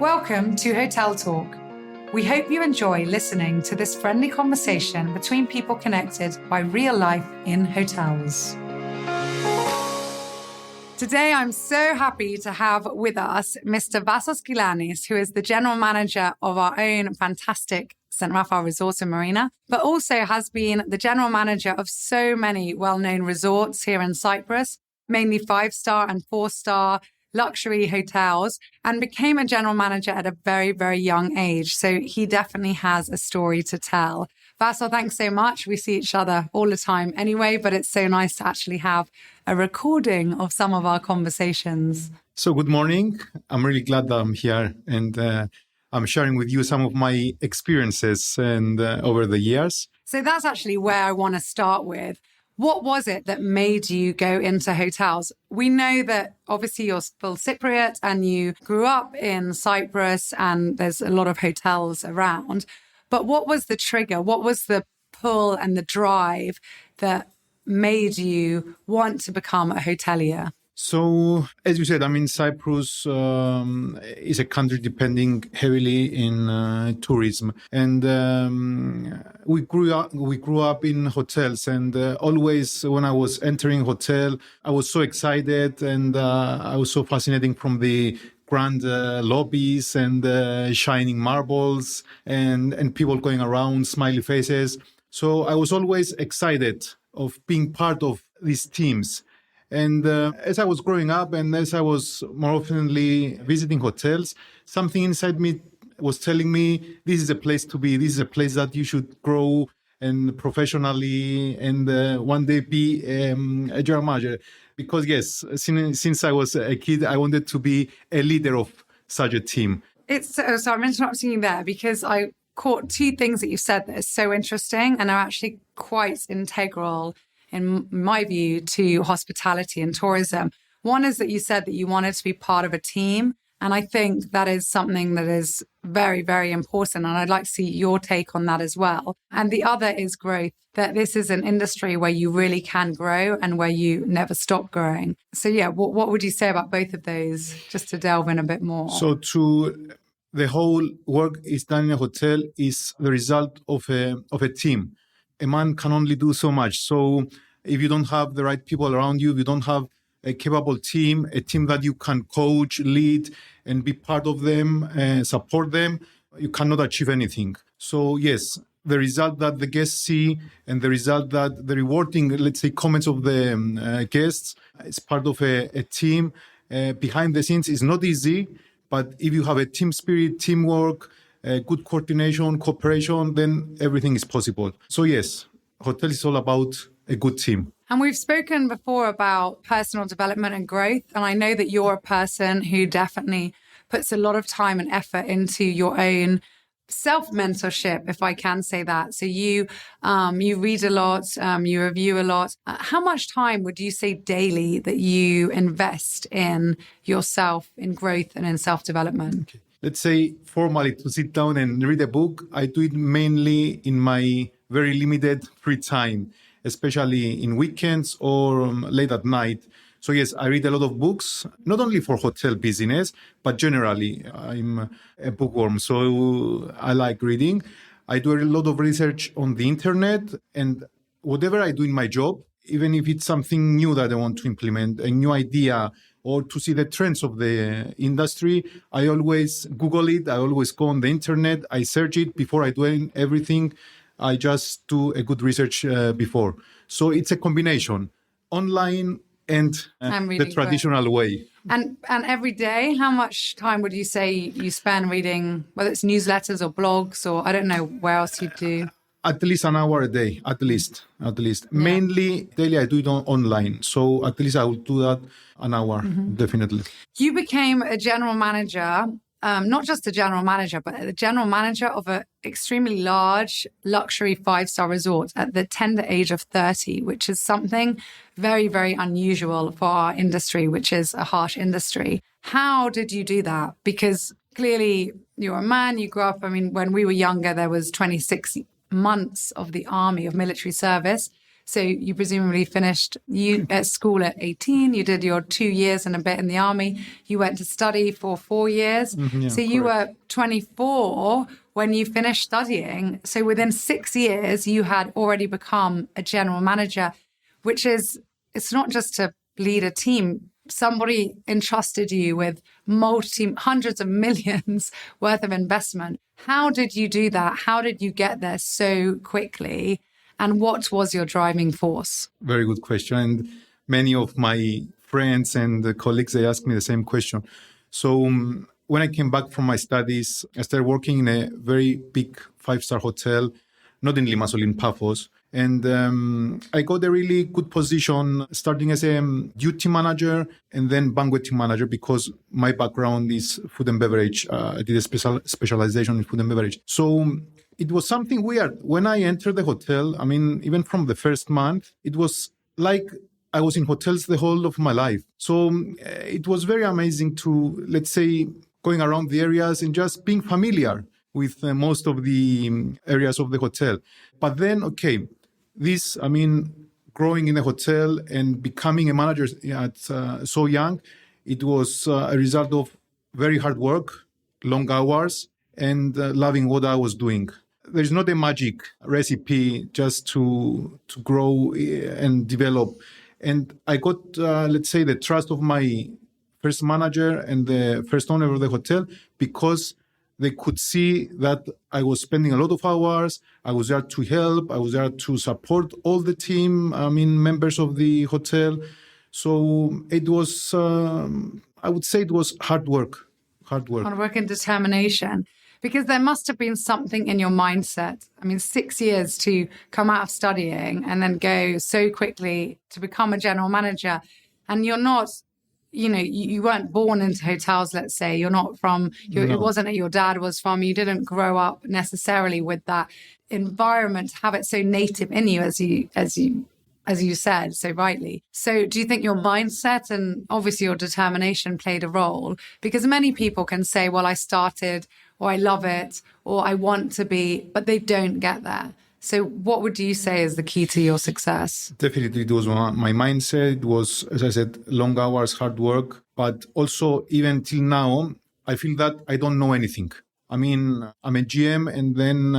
Welcome to Hotel Talk. We hope you enjoy listening to this friendly conversation between people connected by real life in hotels. Today, I'm so happy to have with us Mr. Vassos Kilanis, who is the general manager of our own fantastic St.Raphael resort in Marina, but also has been the general manager of so many well-known resorts here in Cyprus, mainly 5-star and 4-star luxury hotels, and became a general manager at a very, very young age. So he definitely has a story to tell. Vassos, thanks so much. We see each other all the time anyway, but it's so nice to actually have a recording of some of our conversations. So good morning. I'm really glad that I'm here and I'm sharing with you some of my experiences and over the years. So that's actually where I want to start with. What was it that made you go into hotels? We know that obviously you're full Cypriot and you grew up in Cyprus and there's a lot of hotels around. But what was the trigger? What was the pull and the drive that made you want to become a hotelier? So, as you said, I mean, Cyprus is a country depending heavily in tourism, and we grew up in hotels. And always, when I was entering hotel, I was so excited, and I was so fascinating from the grand lobbies and shining marbles and people going around, smiley faces. So I was always excited of being part of these teams. And as I was growing up and as I was more oftenly visiting hotels, something inside me was telling me, this is a place to be. This is a place that you should grow and professionally and one day be a general manager. Because yes, since I was a kid, I wanted to be a leader of such a team. So I'm interrupting you there because I caught two things that you said that are so interesting and are actually quite integral in my view, to hospitality and tourism. One is that you said that you wanted to be part of a team. And I think that is something that is very, very important. And I'd like to see your take on that as well. And the other is growth, that this is an industry where you really can grow and where you never stop growing. So yeah, what would you say about both of those, just to delve in a bit more? So the whole work is done in a hotel is the result of a team. A man can only do so much. So if you don't have the right people around you, if you don't have a capable team, a team that you can coach, lead, and be part of them, and support them, you cannot achieve anything. So yes, the result that the guests see and the result that the rewarding, let's say, comments of the guests is part of a team. Behind the scenes is not easy, but if you have a team spirit, teamwork, good coordination, cooperation, then everything is possible. So yes, hotel is all about a good team. And we've spoken before about personal development and growth. And I know that you're a person who definitely puts a lot of time and effort into your own self-mentorship, if I can say that. So you read a lot, you review a lot. How much time would you say daily that you invest in yourself, in growth and in self-development? Okay. Let's say formally to sit down and read a book, I do it mainly in my very limited free time, especially in weekends or late at night. So yes, I read a lot of books, not only for hotel business, but generally. I'm a bookworm, so I like reading. I do a lot of research on the internet, and whatever I do in my job, even if it's something new that I want to implement, a new idea, or to see the trends of the industry, I always Google it. I always go on the internet. I search it before I do everything. I just do a good research before. So it's a combination, online and the traditional way. And every day, how much time would you say you spend reading, whether it's newsletters or blogs, or I don't know where else you do? At least an hour a day, at least. Yeah. Mainly daily, I do it online. So at least I will do that an hour, definitely. You became a general manager, not just a general manager, but the general manager of an extremely large luxury 5-star resort at the tender age of 30, which is something very, very unusual for our industry, which is a harsh industry. How did you do that? Because clearly you're a man, you grew up, I mean, when we were younger, there was 26 months of the army, of military service. So you presumably finished you at school at 18. You did your 2 years and a bit in the army. You went to study for 4 years. So you were 24 when you finished studying. So within 6 years, you had already become a general manager, which is, it's not just to lead a team. Somebody entrusted you with hundreds of millions worth of investment. How did you do that? How did you get there so quickly? And what was your driving force? Very good question. And many of my friends and colleagues, they ask me the same question. So when I came back from my studies, I started working in a very big 5-star hotel, not in Limassol, in Paphos. And I got a really good position starting as a duty manager and then banqueting manager because my background is food and beverage. I did a specialization in food and beverage. So it was something weird. When I entered the hotel, I mean, even from the first month, it was like I was in hotels the whole of my life. So it was very amazing to, let's say, going around the areas and just being familiar with most of the areas of the hotel. But then, okay, this, I mean, growing in a hotel and becoming a manager at so young, it was a result of very hard work, long hours, and loving what I was doing. There's not a magic recipe just to grow and develop. And I got, let's say, the trust of my first manager and the first owner of the hotel because they could see that I was spending a lot of hours. I was there to help. I was there to support all the team, members of the hotel. So it was, I would say it was hard work. Hard work and determination. Because there must have been something in your mindset. 6 years to come out of studying and then go so quickly to become a general manager. And you're not, you weren't born into hotels, let's say. You're not from, it wasn't that your dad was from, you didn't grow up necessarily with that environment, to have it so native in you, as you said so rightly. So do you think your mindset and obviously your determination played a role? Because many people can say, well, I started, or I love it, or I want to be, but they don't get there. So what would you say is the key to your success? Definitely, it was my mindset. It was, as I said, long hours, hard work. But also, even till now, I feel that I don't know anything. I'm a GM, and then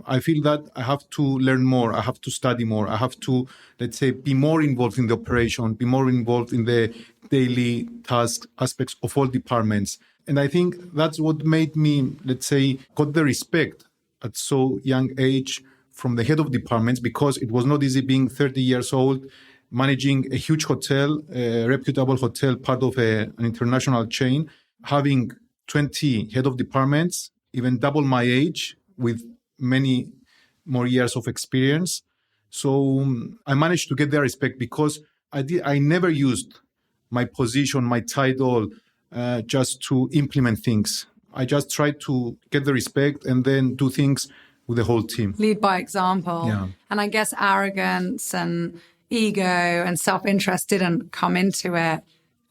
I feel that I have to learn more. I have to study more. I have to, let's say, be more involved in the operation, be more involved in the daily task aspects of all departments. And I think that's what made me, let's say, got the respect at so young age from the head of departments, because it was not easy being 30 years old, managing a huge hotel, a reputable hotel, part of an international chain, having 20 head of departments, even double my age with many more years of experience. So I managed to get their respect because I never used my position, my title, just to implement things. I just tried to get the respect and then do things with the whole team. Lead by example. Yeah. And I guess arrogance and ego and self-interest didn't come into it.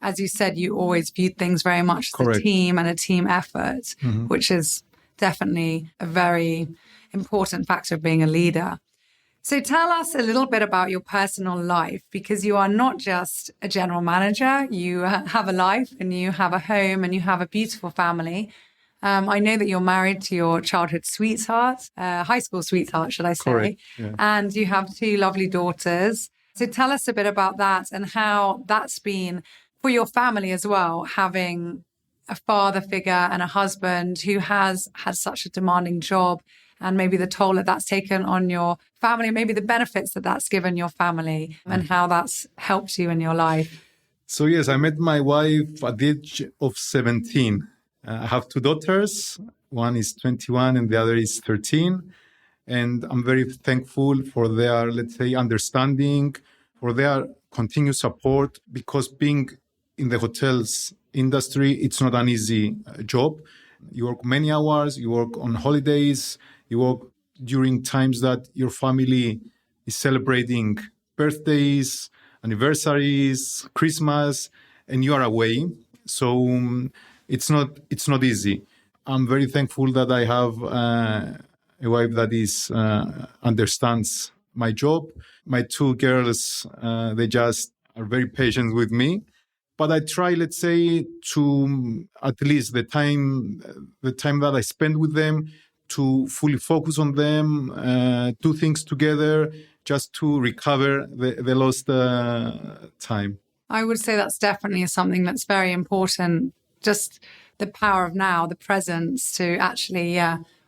As you said, you always viewed things very much as a team and a team effort, which is definitely a very important factor of being a leader. So tell us a little bit about your personal life, because you are not just a general manager. You have a life and you have a home and you have a beautiful family. I know that you're married to your childhood sweetheart, high school sweetheart, should I say. Correct. Yeah. And you have 2 lovely daughters. So tell us a bit about that and how that's been for your family as well, having a father figure and a husband who has had such a demanding job, and maybe the toll that that's taken on your family, maybe the benefits that that's given your family and how that's helped you in your life. So yes, I met my wife at the age of 17. I have 2 daughters. One is 21 and the other is 13. And I'm very thankful for their, let's say, understanding, for their continued support, because being in the hotels industry, it's not an easy job. You work many hours, you work on holidays, you work during times that your family is celebrating birthdays, anniversaries, Christmas, and you are away. So it's not easy. I'm very thankful that I have a wife that understands my job. My two girls, they just are very patient with me. But I try, let's say, to at least the time that I spend with them, to fully focus on them, do things together, just to recover the lost time. I would say that's definitely something that's very important. Just the power of now, the presence to actually,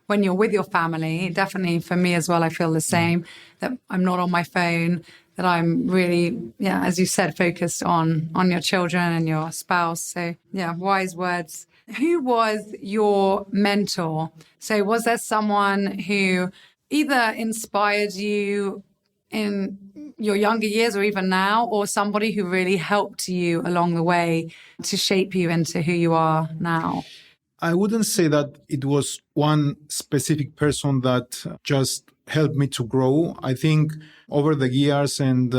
when you're with your family, definitely for me as well, I feel the same, that I'm not on my phone, that I'm really, as you said, focused on your children and your spouse. So wise words. Who was your mentor? So was there someone who either inspired you in your younger years or even now, or somebody who really helped you along the way to shape you into who you are now? I wouldn't say that it was one specific person that just helped me to grow. I think over the years and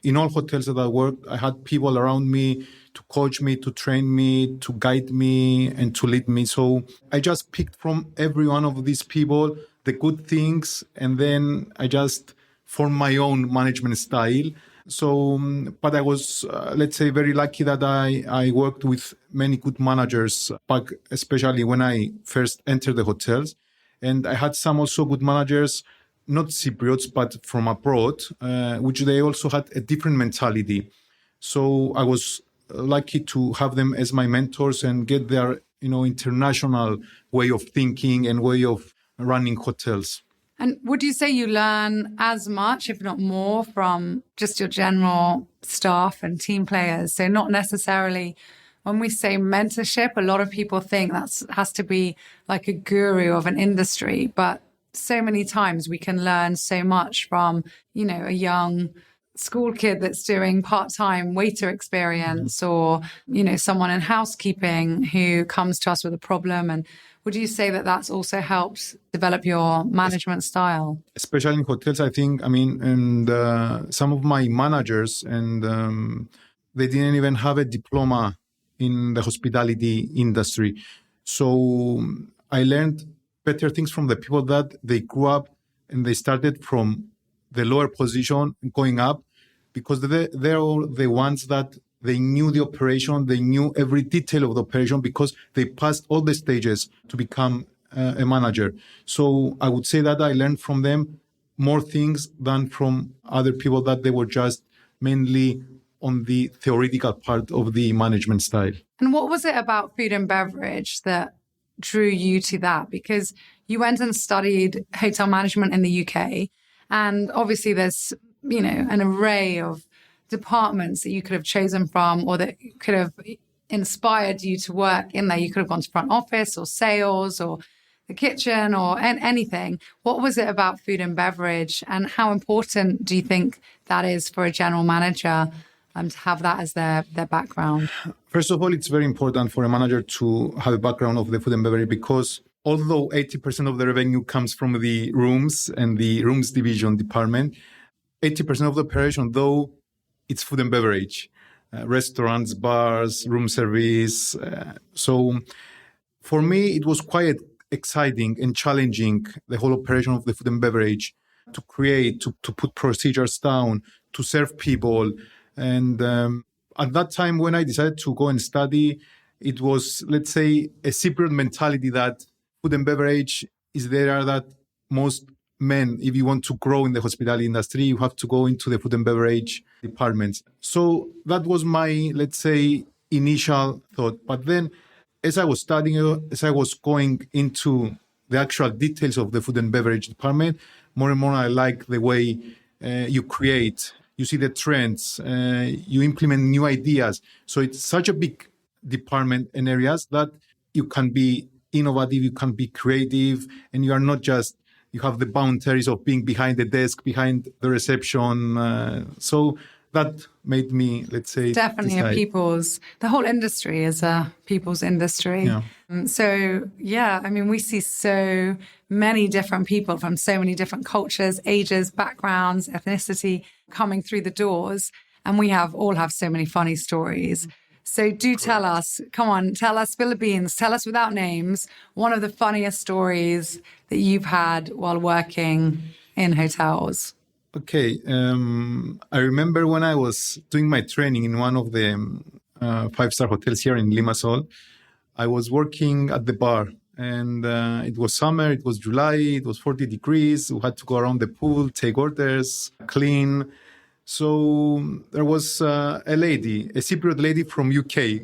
in all hotels that I worked, I had people around me to coach me, to train me, to guide me, and to lead me. So I just picked from every one of these people the good things, and then I just formed my own management style. So, but I was, let's say, very lucky that I worked with many good managers back, especially when I first entered the hotels. And I had some also good managers, not Cypriots, but from abroad, which they also had a different mentality. So I was lucky to have them as my mentors and get their, international way of thinking and way of running hotels. And would you say you learn as much, if not more, from just your general staff and team players? So not necessarily, when we say mentorship, a lot of people think that has to be like a guru of an industry. But so many times we can learn so much from, a young school kid that's doing part-time waiter experience, or, someone in housekeeping who comes to us with a problem. And would you say that that's also helped develop your management style? Especially in hotels, I think, and some of my managers, and they didn't even have a diploma in the hospitality industry. So I learned better things from the people that they grew up and they started from the lower position going up, because they're all the ones that they knew the operation, they knew every detail of the operation because they passed all the stages to become a manager. So I would say that I learned from them more things than from other people that they were just mainly on the theoretical part of the management style. And what was it about food and beverage that drew you to that? Because you went and studied hotel management in the UK, and obviously there's, an array of departments that you could have chosen from, or that could have inspired you to work in there. You could have gone to front office or sales or the kitchen or anything. What was it about food and beverage, and how important do you think that is for a general manager to have that as their background? First of all, it's very important for a manager to have a background of the food and beverage, because although 80% of the revenue comes from the rooms and the rooms division department, 80% of the operation, though, it's food and beverage, restaurants, bars, room service. So for me, it was quite exciting and challenging, the whole operation of the food and beverage, to create, to put procedures down, to serve people. And at that time, when I decided to go and study, it was, let's say, a Cypriot mentality that food and beverage is there, that most men, if you want to grow in the hospitality industry, you have to go into the food and beverage departments. So that was my, let's say, initial thought. But then as I was studying, as I was going into the actual details of the food and beverage department, more and more I like the way you create, you see the trends, you implement new ideas. So it's such a big department and areas that you can be innovative, you can be creative, and you are not just, you have the boundaries of being behind the desk, behind the reception. So that made me, let's say, definitely the whole industry is a people's industry. Yeah. We see so many different people from so many different cultures, ages, backgrounds, ethnicity coming through the doors. And we all have so many funny stories. So do tell us, come on, tell us, spill the beans, tell us without names, one of the funniest stories that you've had while working in hotels. Okay. I remember when I was doing my training in one of the five-star hotels here in Limassol, I was working at the bar, and it was summer, it was July, it was 40 degrees. We had to go around the pool, take orders, clean. So there was a lady, a Cypriot lady from UK,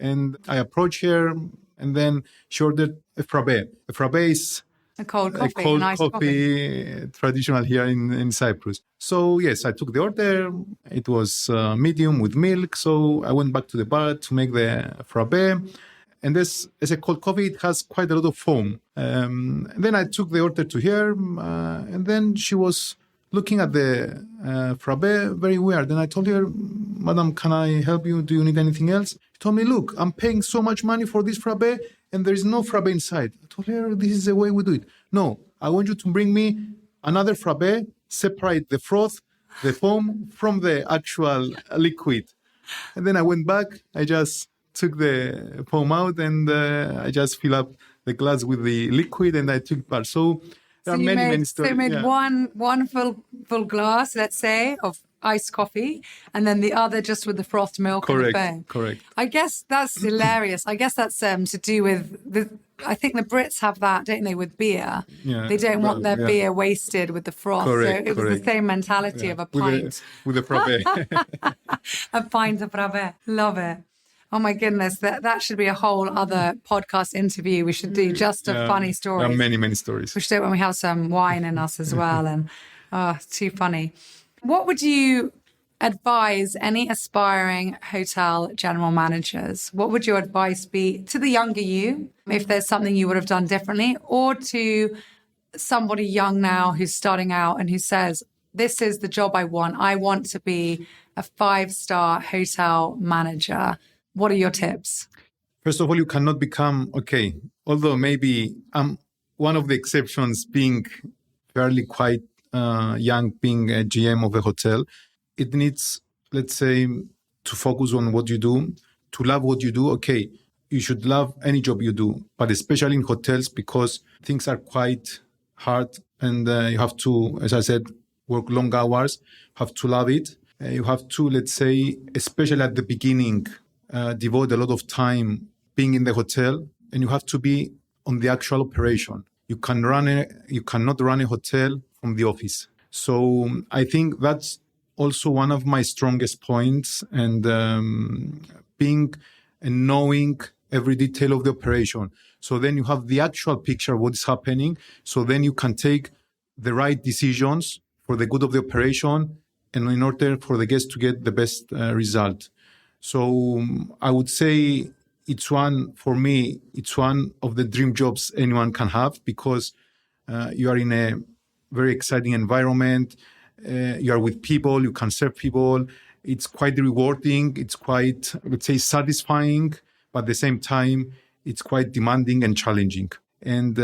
and I approached her, and then she ordered a frappe. A frappe is A cold coffee, a cold a nice coffee, traditional here in Cyprus. So yes, I took the order. It was medium with milk. So I went back to the bar to make the frappe. And this, as a cold coffee, it has quite a lot of foam. Then I took the order to her, and then she was looking at the frappe very weird. And I told her, "Madam, can I help you? Do you need anything else?" She told me, "Look, I'm paying so much money for this frappe, and there is no frappe inside." I told her, "This is the way we do it. No, I want you to bring me another frappe, separate the froth, the foam from the actual liquid." And then I went back. I just took the foam out, and I just fill up the glass with the liquid, and I took part. So there are many stories. So you made one full glass, let's say, of iced coffee, and then the other just with the frothed milk and the foam. Correct. I guess that's hilarious. I guess that's to do with I think the Brits have that, don't they, with beer? Yeah, they don't want their beer wasted with the froth. Correct, so it was the same mentality of a pint. With a frappe. A pint of frappe. Love it. Oh my goodness, that should be a whole other podcast interview. We should do just a funny story. There are many stories. We should do it when we have some wine in us as well. And it's too funny. What would you advise any aspiring hotel general managers? What would your advice be to the younger you, if there's something you would have done differently, or to somebody young now who's starting out and who says, this is the job I want. I want to be a 5-star hotel manager. What are your tips? First of all, you cannot become, although maybe I'm one of the exceptions, being fairly quite young, being a GM of a hotel. It needs, let's say, to focus on what you do, to love what you do. Okay, you should love any job you do, but especially in hotels, because things are quite hard, and you have to, as I said, work long hours, have to love it. You have to, let's say, especially at the beginning, devote a lot of time being in the hotel, and you have to be on the actual operation. You cannot run a hotel from the office. So I think that's also one of my strongest points, and being and knowing every detail of the operation. So then you have the actual picture of what is happening. So then you can take the right decisions for the good of the operation, and in order for the guests to get the best result. So I would say it's one of the dream jobs anyone can have, because you are in a very exciting environment. You are with people, you can serve people. It's quite rewarding. It's quite, let's say, satisfying, but at the same time, it's quite demanding and challenging. And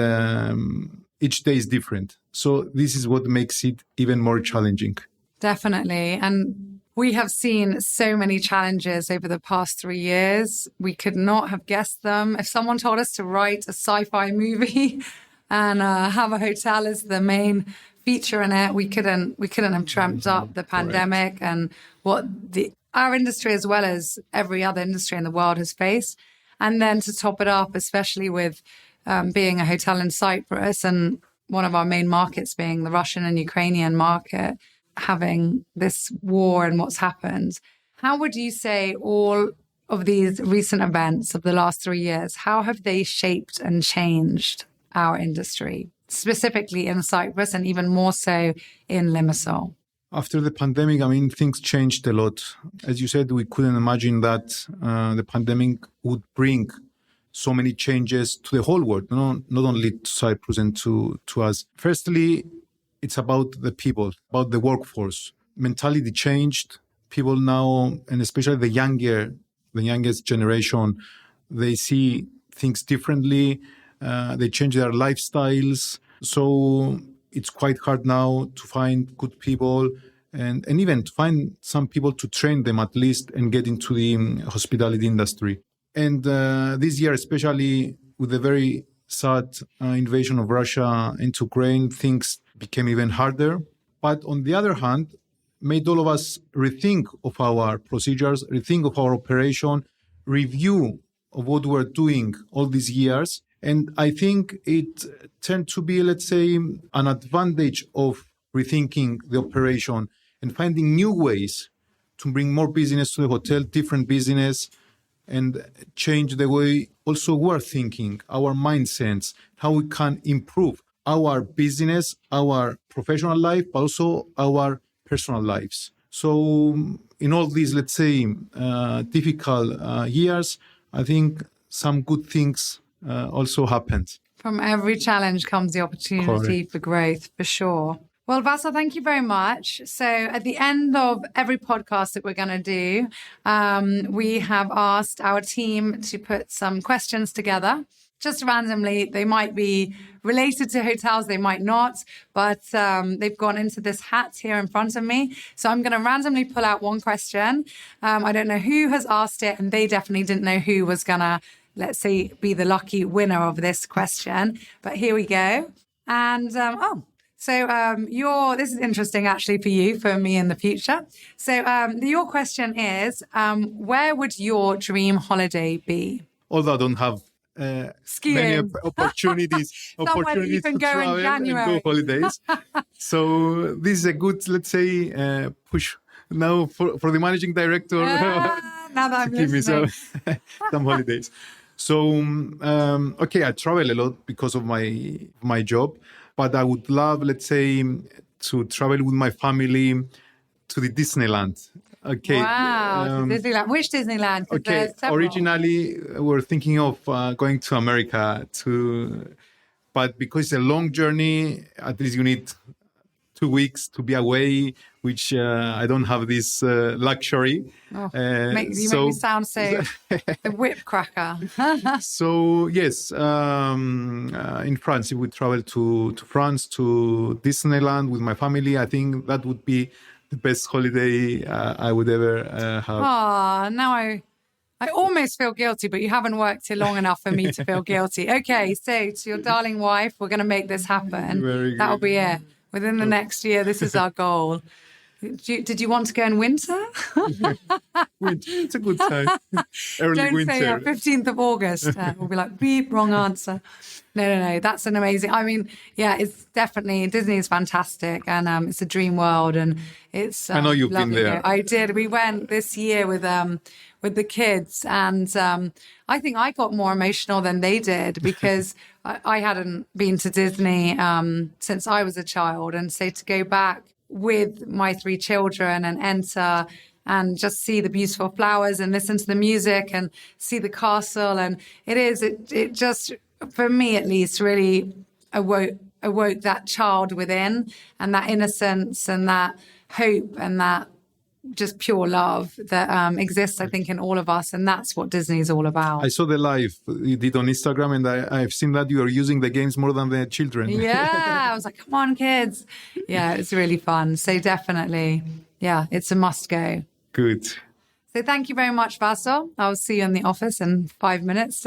each day is different. So this is what makes it even more challenging. Definitely. And we have seen so many challenges over the past 3 years. We could not have guessed them. If someone told us to write a sci-fi movie and have a hotel as the main feature in it, we couldn't have dreamt up the pandemic and what our industry, as well as every other industry in the world, has faced. And then to top it up, especially with being a hotel in Cyprus and one of our main markets being the Russian and Ukrainian market, having this war and what's happened. How would you say all of these recent events of the last 3 years, how have they shaped and changed our industry, specifically in Cyprus and even more so in Limassol? After the pandemic, things changed a lot. As you said, we couldn't imagine that the pandemic would bring so many changes to the whole world, not only to Cyprus and to us. Firstly, it's about the people, about the workforce. Mentality changed. People now, and especially the youngest generation, they see things differently. They change their lifestyles. So it's quite hard now to find good people and even to find some people to train them at least and get into the hospitality industry. And this year, especially with the very sad invasion of Russia into Ukraine, things became even harder. But on the other hand, made all of us rethink of our procedures, rethink of our operation, review of what we're doing all these years. And I think it turned to be, let's say, an advantage of rethinking the operation and finding new ways to bring more business to the hotel, different business, and change the way also we're thinking, our mindsets, how we can improve our business, our professional life, but also our personal lives. So in all these, let's say, difficult years, I think some good things also happened. From every challenge comes the opportunity for growth, for sure. Well, Vassos, thank you very much. So at the end of every podcast that we're going to do, we have asked our team to put some questions together, just randomly. They might be related to hotels, they might not, but they've gone into this hat here in front of me. So I'm going to randomly pull out one question. I don't know who has asked it, and they definitely didn't know who was going to, let's say, be the lucky winner of this question. But here we go. And, So this is interesting actually for me in the future. So your question is, where would your dream holiday be? Although I don't have many opportunities to travel and go holidays. So this is a good, let's say, push now for the managing director now that I'm to give me some holidays. So, okay, I travel a lot because of my job. But I would love, let's say, to travel with my family to the Disneyland. Okay. Wow, Disneyland. Which Disneyland? Okay, originally we're thinking of going to America but because it's a long journey, at least you need 2 weeks to be away, which I don't have this luxury. You make me sound so the whip cracker. So yes, in France, if we travel to France, to Disneyland with my family, I think that would be the best holiday I would ever have. Now I almost feel guilty, but you haven't worked here long enough for me to feel guilty. Okay, so to your darling wife, we're going to make this happen. That'll be it. Within the next year, this is our goal. Did you want to go in winter? Winter, it's a good time. Early Don't winter. say 15th of August. We'll be like, beep, wrong answer. No. That's an amazing. I mean, yeah, it's definitely, Disney is fantastic, and it's a dream world, and it's. I know you've been there. I did. We went this year with the kids, and I think I got more emotional than they did because I hadn't been to Disney since I was a child, and so to go back with my 3 children and enter and just see the beautiful flowers and listen to the music and see the castle, and it just, for me at least, really awoke that child within, and that innocence and that hope and that just pure love that exists, I think, in all of us. And that's what Disney is all about. I saw the live you did on Instagram, and I've seen that you are using the games more than the children. Yeah, I was like, come on, kids. Yeah, it's really fun. So definitely, yeah, it's a must go. Good. So thank you very much, Vassos. I'll see you in the office in 5 minutes.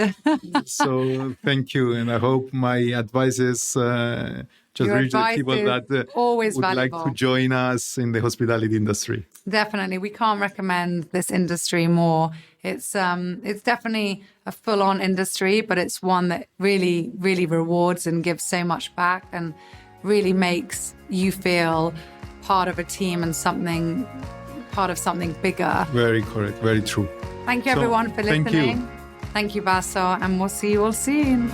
So thank you. And I hope my advices just reach the people that would like to join us in the hospitality industry. Definitely. We can't recommend this industry more. It's definitely a full-on industry, but it's one that really, really rewards and gives so much back and really makes you feel part of a team and part of something bigger. Very correct. Very true. Thank you, everyone, for listening. Thank you. Thank you, Vassos, and we'll see you all soon.